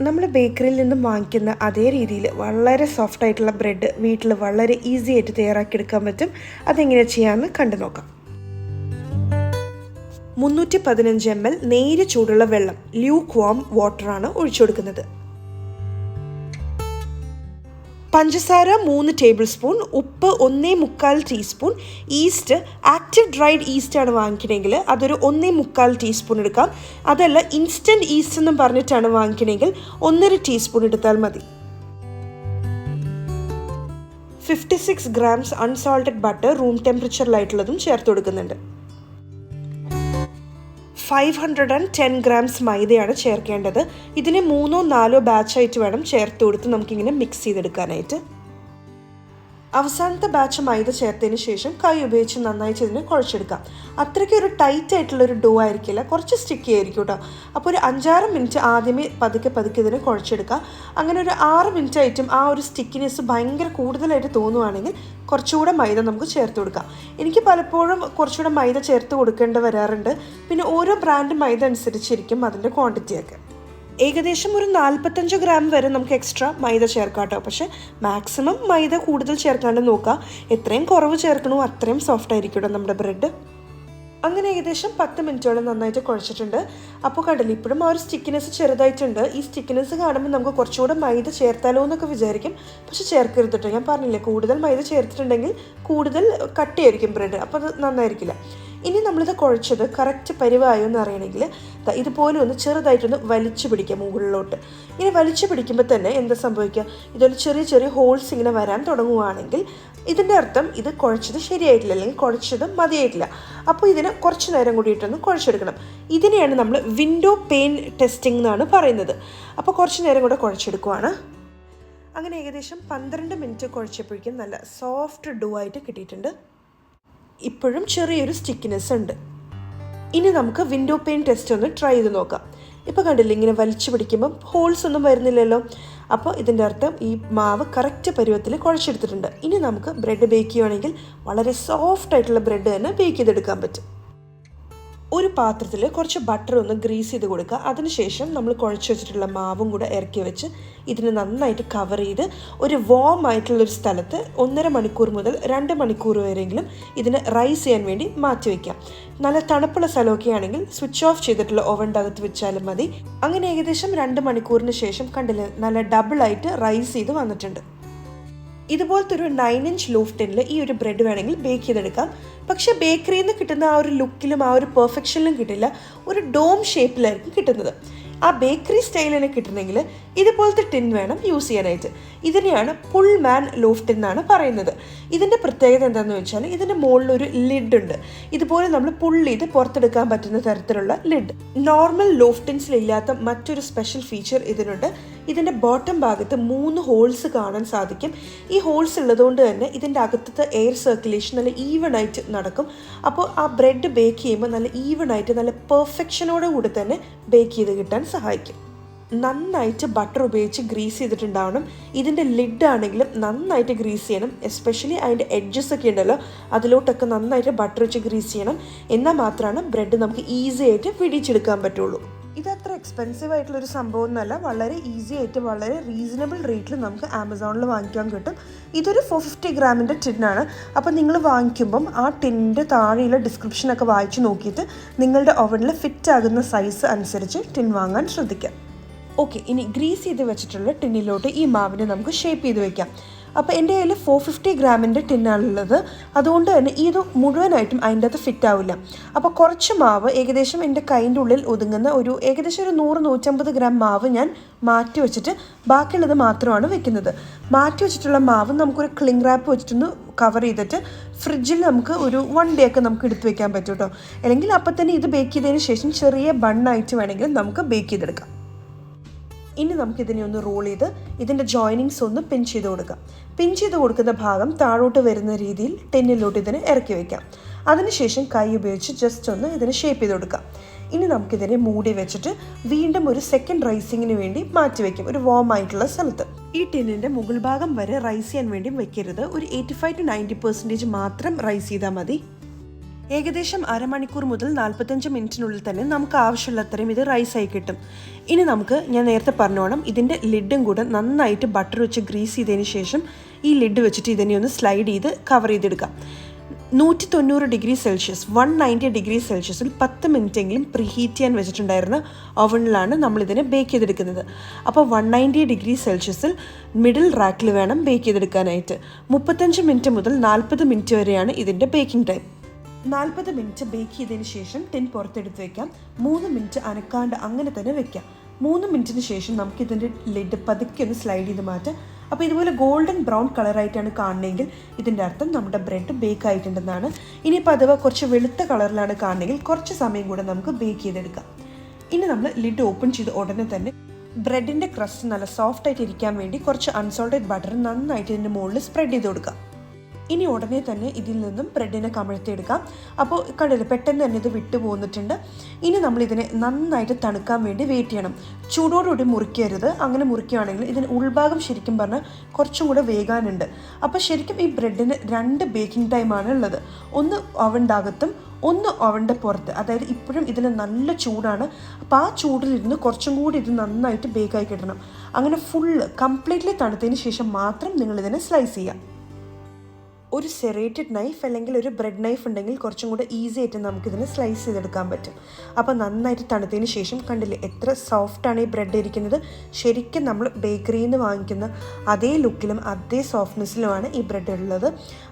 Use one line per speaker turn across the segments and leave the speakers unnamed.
നമ്മൾ ബേക്കറിയിൽ നിന്നും വാങ്ങിക്കുന്ന അതേ രീതിയിൽ വളരെ സോഫ്റ്റ് ആയിട്ടുള്ള ബ്രെഡ് വീട്ടിൽ വളരെ ഈസി ആയിട്ട് തയ്യാറാക്കിയെടുക്കാൻ പറ്റും. അതെങ്ങനെയാണ് ചെയ്യാമെന്ന് കണ്ടു നോക്കാം. 315 ml നേരിയ ചൂടുള്ള വെള്ളം, ല്യൂക്ക് വാം വാട്ടറാണ് ഒഴിച്ചു കൊടുക്കുന്നത്. പഞ്ചസാര 3 ടേബിൾ സ്പൂൺ, ഉപ്പ് 1.25 ടീസ്പൂൺ, ഈസ്റ്റ് ആക്റ്റീവ് ഡ്രൈഡ് ഈസ്റ്റാണ് വാങ്ങിക്കണമെങ്കിൽ അതൊരു 1.25 ടീസ്പൂൺ എടുക്കാം. അതല്ല ഇൻസ്റ്റൻറ്റ് ഈസ്റ്റ് എന്നും പറഞ്ഞിട്ടാണ് വാങ്ങിക്കണമെങ്കിൽ 1.5 ടീസ്പൂൺ എടുത്താൽ മതി. 56 grams unsalted ബട്ടർ റൂം ടെമ്പറേച്ചറിലായിട്ടുള്ളതും ചേർത്ത് കൊടുക്കുന്നുണ്ട്. 510 grams മൈദയാണ് ചേർക്കേണ്ടത്. ഇതിനെ 3-4 ബാച്ചായിട്ട് വേണം ചേർത്ത് കൊടുത്ത് നമുക്കിങ്ങനെ മിക്സ് ചെയ്തെടുക്കാനായിട്ട്. അവസാനത്തെ ബാച്ച് മൈദ ചേർത്തതിന് ശേഷം കൈ ഉപയോഗിച്ച് നന്നായിട്ട് ഇതിനെ കുഴച്ചെടുക്കാം. അത്രയ്ക്ക് ഒരു ടൈറ്റ് ആയിട്ടുള്ളൊരു ഡോ ആയിരിക്കില്ല, കുറച്ച് സ്റ്റിക്കി ആയിരിക്കും കേട്ടോ. അപ്പോൾ ഒരു 5-6 മിനിറ്റ് ആദ്യമേ പതുക്കെ ഇതിനെ കുഴച്ചെടുക്കാം. അങ്ങനെ ഒരു 6 മിനിറ്റ് ആയിട്ടും ആ ഒരു സ്റ്റിക്കിനെസ് ഭയങ്കര കൂടുതലായിട്ട് തോന്നുവാണെങ്കിൽ കുറച്ചുകൂടെ മൈദ നമുക്ക് ചേർത്ത് കൊടുക്കാം. എനിക്ക് പലപ്പോഴും കുറച്ചുകൂടെ മൈദ ചേർത്ത് കൊടുക്കേണ്ടി വരാറുണ്ട്. പിന്നെ ഓരോ ബ്രാൻഡ് മൈദ അനുസരിച്ചിരിക്കും അതിൻ്റെ ക്വാണ്ടിറ്റിയൊക്കെ. ഏകദേശം ഒരു 45 ഗ്രാം വരെ നമുക്ക് എക്സ്ട്രാ മൈദ ചേർക്കാം കേട്ടോ. പക്ഷേ മാക്സിമം മൈദ കൂടുതൽ ചേർക്കാണ്ട് നോക്കുക. എത്രയും കുറവ് ചേർക്കണോ അത്രയും സോഫ്റ്റ് ആയിരിക്കും കേട്ടോ നമ്മുടെ ബ്രെഡ്. അങ്ങനെ ഏകദേശം 10 മിനിറ്റോളം നന്നായിട്ട് കുഴച്ചിട്ടുണ്ട്. അപ്പോൾ കണ്ടില്ല, ഇപ്പോഴും ആ ഒരു സ്റ്റിക്കിനെസ് ചെറുതായിട്ടുണ്ട്. ഈ സ്റ്റിക്കിനെസ് കാണുമ്പോൾ നമുക്ക് കുറച്ചുകൂടെ മൈദ ചേർത്താലോ എന്നൊക്കെ വിചാരിക്കും. പക്ഷെ ചേർക്കരുത് കേട്ടോ. ഞാൻ പറഞ്ഞില്ലേ, കൂടുതൽ മൈദ ചേർത്തിട്ടുണ്ടെങ്കിൽ കൂടുതൽ കട്ടിയായിരിക്കും ബ്രെഡ്, അപ്പോൾ അത് നന്നായിരിക്കില്ല. ഇനി നമ്മളിത് കുഴച്ചത് കറക്റ്റ് പരിവായോ എന്ന് അറിയണമെങ്കിൽ ഇതുപോലെ ഒന്ന് ചെറുതായിട്ടൊന്ന് വലിച്ചു പിടിക്കുക മുകളിലോട്ട്. ഇങ്ങനെ വലിച്ചു പിടിക്കുമ്പോൾ തന്നെ എന്താ സംഭവിക്കുക, ഇതൊരു ചെറിയ ചെറിയ ഹോൾസ് ഇങ്ങനെ വരാൻ തുടങ്ങുകയാണെങ്കിൽ ഇതിൻ്റെ അർത്ഥം ഇത് കുഴച്ചത് ശരിയായിട്ടില്ല, അല്ലെങ്കിൽ കുഴച്ചത് മതിയായിട്ടില്ല. അപ്പോൾ ഇതിന് കുറച്ച് നേരം കൂടിയിട്ടൊന്ന് കുഴച്ചെടുക്കണം. ഇതിനെയാണ് നമ്മൾ വിൻഡോ പെയിൻ ടെസ്റ്റിംഗ് എന്നാണ് പറയുന്നത്. അപ്പോൾ കുറച്ച് നേരം കൂടെ കുഴച്ചെടുക്കുവാണ്. അങ്ങനെ ഏകദേശം 12 മിനിറ്റ് കുഴച്ചപ്പോഴേക്കും നല്ല സോഫ്റ്റ് ഡോ ആയിട്ട് കിട്ടിയിട്ടുണ്ട്. ഇപ്പോഴും ചെറിയൊരു സ്റ്റിക്കിനെസ് ഉണ്ട്. ഇനി നമുക്ക് വിൻഡോ പെയിൻ ടെസ്റ്റ് ഒന്ന് ട്രൈ ചെയ്ത് നോക്കാം. ഇപ്പോൾ കണ്ടില്ലേ, ഇങ്ങനെ വലിച്ചു പിടിക്കുമ്പം ഹോൾസ് ഒന്നും വരുന്നില്ലല്ലോ. അപ്പോൾ ഇതിൻ്റെ അർത്ഥം ഈ മാവ് കറക്റ്റ് പരുവത്തിൽ കുഴച്ചെടുത്തിട്ടുണ്ട്. ഇനി നമുക്ക് ബ്രെഡ് ബേക്ക് ചെയ്യുകയാണെങ്കിൽ വളരെ സോഫ്റ്റ് ആയിട്ടുള്ള ബ്രെഡ് തന്നെ ബേക്ക് ചെയ്തെടുക്കാൻ പറ്റും. ഒരു പാത്രത്തിൽ കുറച്ച് ബട്ടർ ഒന്ന് ഗ്രീസ് ചെയ്ത് കൊടുക്കുക. അതിനുശേഷം നമ്മൾ കുഴച്ച് വെച്ചിട്ടുള്ള മാവും കൂടെ ഇറക്കി വെച്ച് ഇതിന് നന്നായിട്ട് കവർ ചെയ്ത് ഒരു വാം ആയിട്ടുള്ളൊരു സ്ഥലത്ത് 1.5 മണിക്കൂർ മുതൽ 2 മണിക്കൂർ വരെയെങ്കിലും ഇതിന് റൈസ് ചെയ്യാൻ വേണ്ടി മാറ്റി വയ്ക്കാം. നല്ല തണുപ്പുള്ള സ്ഥലമൊക്കെ ആണെങ്കിൽ സ്വിച്ച് ഓഫ് ചെയ്തിട്ടുള്ള ഓവൻ്റെ അകത്ത് വെച്ചാലും മതി. അങ്ങനെ ഏകദേശം 2 മണിക്കൂറിന് ശേഷം കണ്ടില്ലേ, നല്ല ഡബിളായിട്ട് റൈസ് ചെയ്ത് വന്നിട്ടുണ്ട്. ഇതുപോലത്തെ ഒരു 9 ഇഞ്ച് ലോഫ് ടിന്നിൽ ഈ ഒരു ബ്രെഡ് വേണമെങ്കിൽ ബേക്ക് ചെയ്തെടുക്കാം. പക്ഷേ ബേക്കറിയിൽ നിന്ന് കിട്ടുന്ന ആ ഒരു ലുക്കിലും ആ ഒരു പെർഫെക്ഷനിലും കിട്ടില്ല, ഒരു ഡോം ഷേപ്പിലായിരിക്കും കിട്ടുന്നത്. ആ ബേക്കറി സ്റ്റൈലിന് കിട്ടണമെങ്കിൽ ഇതുപോലത്തെ ടിൻ വേണം യൂസ് ചെയ്യാനായിട്ട്. ഇതിനെയാണ് പുൾ മാൻ ലോഫ് ടിൻ എന്നാണ് പറയുന്നത്. ഇതിൻ്റെ പ്രത്യേകത എന്താണെന്ന് വെച്ചാൽ ഇതിൻ്റെ മുകളിലൊരു ലിഡ് ഉണ്ട്. ഇതുപോലെ നമ്മൾ പുള്ള് ചെയ്ത് പുറത്തെടുക്കാൻ പറ്റുന്ന തരത്തിലുള്ള ലിഡ്. നോർമൽ ലോഫ് ടിൻസിലില്ലാത്ത മറ്റൊരു സ്പെഷ്യൽ ഫീച്ചർ ഇതിനുണ്ട്. ഇതിൻ്റെ ബോട്ടം ഭാഗത്ത് 3 ഹോൾസ് കാണാൻ സാധിക്കും. ഈ ഹോൾസ് ഉള്ളതുകൊണ്ട് തന്നെ ഇതിൻ്റെ അകത്തത്തെ എയർ സർക്കുലേഷൻ നല്ല ഈവൺ ആയിട്ട് നടക്കും. അപ്പോൾ ആ ബ്രെഡ് ബേക്ക് ചെയ്യുമ്പോൾ നല്ല ഈവൺ ആയിട്ട് നല്ല പെർഫെക്ഷനോട് കൂടി തന്നെ ബേക്ക് ചെയ്ത് കിട്ടാൻ സഹായിക്കും. നന്നായിട്ട് ബട്ടർ ഉപയോഗിച്ച് ഗ്രീസ് ചെയ്തിട്ടുണ്ടാവണം. ഇതിൻ്റെ ലിഡ് ആണെങ്കിലും നന്നായിട്ട് ഗ്രീസ് ചെയ്യണം. എസ്പെഷ്യലി അതിൻ്റെ എഡ്ജസ് ഒക്കെ ഉണ്ടല്ലോ, അതിലോട്ടൊക്കെ നന്നായിട്ട് ബട്ടർ വെച്ച് ഗ്രീസ് ചെയ്യണം. എന്നാൽ മാത്രമാണ് ബ്രെഡ് നമുക്ക് ഈസി ആയിട്ട് പിടിച്ചെടുക്കാൻ പറ്റുള്ളൂ. ഇതത്ര എക്സ്പെൻസീവ് ആയിട്ടുള്ളൊരു സംഭവം ഒന്നുമല്ല. വളരെ ഈസി ആയിട്ട് വളരെ റീസണബിൾ റേറ്റിൽ നമുക്ക് ആമസോണിൽ വാങ്ങിക്കാൻ കിട്ടും. ഇതൊരു 450 ഗ്രാമിൻ്റെ ടിന്നാണ്. അപ്പോൾ നിങ്ങൾ വാങ്ങിക്കുമ്പം ആ ടിന്നിൻ്റെ താഴെയുള്ള ഡിസ്ക്രിപ്ഷനൊക്കെ വായിച്ച് നോക്കിയിട്ട് നിങ്ങളുടെ ഓവനിൽ ഫിറ്റ് ആകുന്ന സൈസ് അനുസരിച്ച് ടിൻ വാങ്ങാൻ ശ്രദ്ധിക്കാം. ഓക്കെ, ഇനി ഗ്രീസ് ചെയ്ത് വെച്ചിട്ടുള്ള ടിന്നിലോട്ട് ഈ മാവിനെ നമുക്ക് ഷേപ്പ് ചെയ്ത് വെക്കാം. അപ്പോൾ എൻ്റെ കയ്യിൽ 450 ഗ്രാമിൻ്റെ ടിന്നാണുള്ളത്. അതുകൊണ്ട് തന്നെ ഇത് മുഴുവനായിട്ടും അതിൻ്റെ അകത്ത് ഫിറ്റ് ആവില്ല. അപ്പോൾ കുറച്ച് മാവ് ഏകദേശം എൻ്റെ കൈൻ്റെ ഉള്ളിൽ ഒതുങ്ങുന്ന ഏകദേശം ഒരു 100-150 ഗ്രാം മാവ് ഞാൻ മാറ്റി വെച്ചിട്ട് ബാക്കിയുള്ളത് മാത്രമാണ് വെക്കുന്നത്. മാറ്റി വെച്ചിട്ടുള്ള മാവ് നമുക്കൊരു ക്ലിംഗ് റാപ്പ് വെച്ചിട്ടൊന്ന് കവർ ചെയ്തിട്ട് ഫ്രിഡ്ജിൽ നമുക്ക് ഒരു 1 ഡേ ഒക്കെ നമുക്ക് എടുത്ത് വെക്കാൻ പറ്റും കേട്ടോ. അല്ലെങ്കിൽ അപ്പം തന്നെ ഇത് ബേക്ക് ചെയ്തതിന് ശേഷം ചെറിയ ബണ്ണായിട്ട് വേണമെങ്കിൽ നമുക്ക് ബേക്ക് ചെയ്തെടുക്കാം. ഇനി നമുക്കിതിനെ ഒന്ന് റോൾ ചെയ്ത് ഇതിൻ്റെ ജോയിനിങ്സ് ഒന്ന് പിൻ ചെയ്ത് കൊടുക്കാം. പിൻ ചെയ്ത് കൊടുക്കുന്ന ഭാഗം താഴോട്ട് വരുന്ന രീതിയിൽ ടിന്നിലോട്ട് ഇതിനെ ഇറക്കി വയ്ക്കാം. അതിനുശേഷം കൈ ഉപയോഗിച്ച് ജസ്റ്റ് ഒന്ന് ഇതിനെ ഷേപ്പ് ചെയ്ത് കൊടുക്കാം. ഇനി നമുക്കിതിനെ മൂടി വെച്ചിട്ട് വീണ്ടും ഒരു സെക്കൻഡ് റൈസിങ്ങിന് വേണ്ടി മാറ്റി വയ്ക്കും, ഒരു വാം ആയിട്ടുള്ള സ്ഥലത്ത്. ഈ ടിന്നിൻ്റെ മുകൾ ഭാഗം വരെ റൈസ് ചെയ്യാൻ വേണ്ടി വെക്കരുത്. ഒരു 85-90% മാത്രം റൈസ് ചെയ്താൽ മതി. ഏകദേശം അരമണിക്കൂർ മുതൽ 45 മിനിറ്റിനുള്ളിൽ തന്നെ നമുക്ക് ആവശ്യമുള്ളത്രയും ഇത് റൈസായി കിട്ടും. ഇനി നമുക്ക് ഞാൻ നേരത്തെ പറഞ്ഞോണം ഇതിൻ്റെ ലിഡും കൂടെ നന്നായിട്ട് ബട്ടർ വെച്ച് ഗ്രീസ് ചെയ്തതിന് ശേഷം ഈ ലിഡ് വെച്ചിട്ട് ഇതിനെ ഒന്ന് സ്ലൈഡ് ചെയ്ത് കവർ ചെയ്തെടുക്കാം. 190°C 190°C 10 മിനിറ്റെങ്കിലും പ്രീഹീറ്റ് ചെയ്യാൻ വെച്ചിട്ടുണ്ടായിരുന്ന ഓവനിലാണ് നമ്മളിതിനെ ബേക്ക് ചെയ്തെടുക്കുന്നത്. അപ്പോൾ 190°C മിഡിൽ റാക്കിൽ വേണം ബേക്ക് ചെയ്തെടുക്കാനായിട്ട്. 35 മിനിറ്റ് മുതൽ 40 മിനിറ്റ് വരെയാണ് ഇതിൻ്റെ ബേക്കിംഗ് ടൈം. 40 മിനിറ്റ് ബേക്ക് ചെയ്തതിന് ശേഷം ടിൻ പുറത്തെടുത്ത് വയ്ക്കാം. 3 മിനിറ്റ് അനക്കാണ്ട് അങ്ങനെ തന്നെ വെക്കാം. 3 മിനിറ്റിന് ശേഷം നമുക്കിതിൻ്റെ ലിഡ് പതുക്കെ ഒന്ന് സ്ലൈഡ് ചെയ്ത് മാറ്റാം. അപ്പോൾ ഇതുപോലെ ഗോൾഡൻ ബ്രൗൺ കളറായിട്ടാണ് കാണുന്നതെങ്കിൽ ഇതിൻ്റെ അർത്ഥം നമ്മുടെ ബ്രെഡ് ബേക്ക് ആയിട്ടുണ്ടെന്നാണ്. ഇനിയിപ്പോൾ അഥവാ കുറച്ച് വെളുത്ത കളറിലാണ് കാണുന്നതെങ്കിൽ കുറച്ച് സമയം കൂടെ നമുക്ക് ബേക്ക് ചെയ്തെടുക്കാം. ഇനി നമ്മൾ ലിഡ് ഓപ്പൺ ചെയ്ത് ഉടനെ തന്നെ ബ്രെഡിൻ്റെ ക്രസ്റ്റ് നല്ല സോഫ്റ്റായിട്ട് ഇരിക്കാൻ വേണ്ടി കുറച്ച് അൺസോൾട്ടഡ് ബട്ടർ നന്നായിട്ട് ഇതിൻ്റെ മുകളിൽ സ്പ്രെഡ് ചെയ്ത് കൊടുക്കാം. ഇനി ഉടനെ തന്നെ ഇതിൽ നിന്നും ബ്രെഡിനെ കമഴ്ത്തിയെടുക്കാം. അപ്പോൾ കണ്ടില്ല, പെട്ടെന്ന് തന്നെ ഇത് വിട്ടു പോന്നിട്ടുണ്ട്. ഇനി നമ്മളിതിനെ നന്നായിട്ട് തണുക്കാൻ വേണ്ടി വെയിറ്റ് ചെയ്യണം. ചൂടോടുകൂടി മുറിക്കരുത്. അങ്ങനെ മുറിക്കുകയാണെങ്കിൽ ഇതിന് ഉൾഭാഗം ശരിക്കും പറഞ്ഞാൽ കുറച്ചും കൂടെ വേകാനുണ്ട്. അപ്പോൾ ശരിക്കും ഈ ബ്രെഡിന് 2 ബേക്കിംഗ് ടൈമാണ് ഉള്ളത്. ഒന്ന് ഓവൻ്റെ അകത്തും ഒന്ന് ഓവൻ്റെ പുറത്ത്. അതായത് ഇപ്പോഴും ഇതിന് നല്ല ചൂടാണ്. അപ്പോൾ ആ ചൂടിലിരുന്ന് കുറച്ചും കൂടി ഇത് നന്നായിട്ട് ബേക്കായി കിട്ടണം. അങ്ങനെ കംപ്ലീറ്റ്ലി തണുത്തതിന് ശേഷം മാത്രം നിങ്ങളിതിനെ സ്ലൈസ് ചെയ്യാം. ഒരു സെറേറ്റഡ് നൈഫ് അല്ലെങ്കിൽ ഒരു ബ്രെഡ് നൈഫ് ഉണ്ടെങ്കിൽ കുറച്ചും കൂടെ ഈസി ആയിട്ട് നമുക്കിതിനെ സ്ലൈസ് ചെയ്തെടുക്കാൻ പറ്റും. അപ്പോൾ നന്നായിട്ട് തണുത്തതിന് ശേഷം കണ്ടില്ലേ എത്ര സോഫ്റ്റാണ് ഈ ബ്രെഡ് ഇരിക്കുന്നത്. ശരിക്കും നമ്മൾ ബേക്കറിയിൽ നിന്ന് വാങ്ങിക്കുന്ന അതേ ലുക്കിലും അതേ സോഫ്റ്റ്നെസ്സിലുമാണ് ഈ ബ്രെഡ് ഉള്ളത്.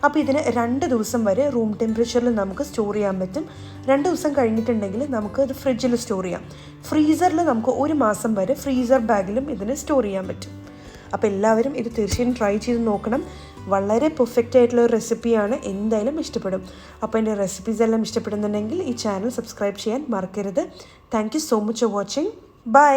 അപ്പോൾ ഇതിന് 2 ദിവസം വരെ റൂം ടെമ്പറേച്ചറിൽ നമുക്ക് സ്റ്റോർ ചെയ്യാൻ പറ്റും. 2 ദിവസം കഴിഞ്ഞിട്ടുണ്ടെങ്കിൽ നമുക്ക് ഇത് ഫ്രിഡ്ജിൽ സ്റ്റോർ ചെയ്യാം. ഫ്രീസറിൽ നമുക്ക് 1 മാസം വരെ ഫ്രീസർ ബാഗിലും ഇതിന് സ്റ്റോർ ചെയ്യാൻ പറ്റും. അപ്പോൾ എല്ലാവരും ഇത് തീർച്ചയായും ട്രൈ ചെയ്ത് നോക്കണം. വളരെ പെർഫെക്റ്റ് ആയിട്ടുള്ള ഒരു റെസിപ്പിയാണ്. എന്തായാലും ഇഷ്ടപ്പെടും. അപ്പോൾ എൻ്റെ റെസിപ്പീസ് എല്ലാം ഇഷ്ടപ്പെടുന്നുണ്ടെങ്കിൽ ഈ ചാനൽ സബ്സ്ക്രൈബ് ചെയ്യാൻ മറക്കരുത്. Thank you so much for watching. By.